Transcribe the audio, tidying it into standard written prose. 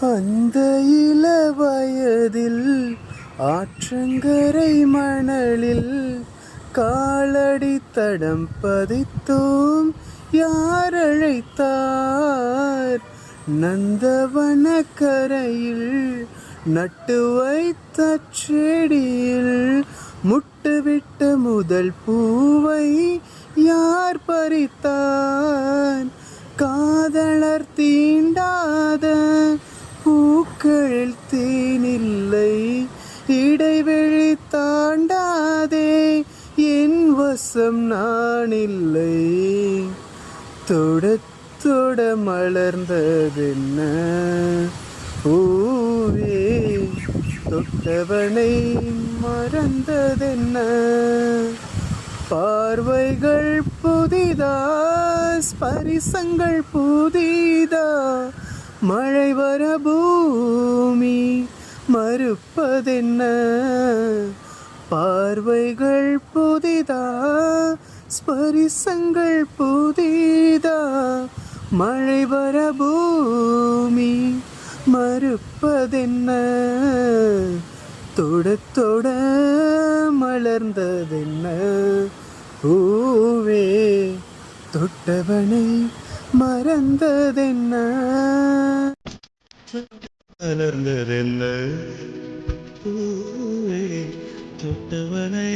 அந்த இள வயதில் ஆற்றங்கரை மணலில் காலடி தடம் பதித்தோம். யார் அழைத்தார்? நந்தவன கரையில் நட்டு வைத்த செடியில் முட்டுவிட்ட முதல் பூவை யார் பறித்தார்? காதலர் தீண்டாத பூக்களில் தேனில்லை, இடைவெளி தாண்டாதே என் வசம் நான் இல்லை. தொட தொட மலர்ந்ததென்ன பூவே, தொட்டவனை மறந்ததென்ன? பார்வைகள் புதிதா, ஸ்பரிசங்கள் புதிதா, மழை வர பூமி மறுப்பதென்ன? பார்வைகள் புதிதா, ஸ்பரிசங்கள் புதிதா, மழை வர பூமி மறுப்பதென்ன? தொட தொட மலர்ந்ததென்ன பூவே, தொட்டவனை மறந்ததென்ன? மலர்ந்ததென்ன பூவே, தொட்டவனை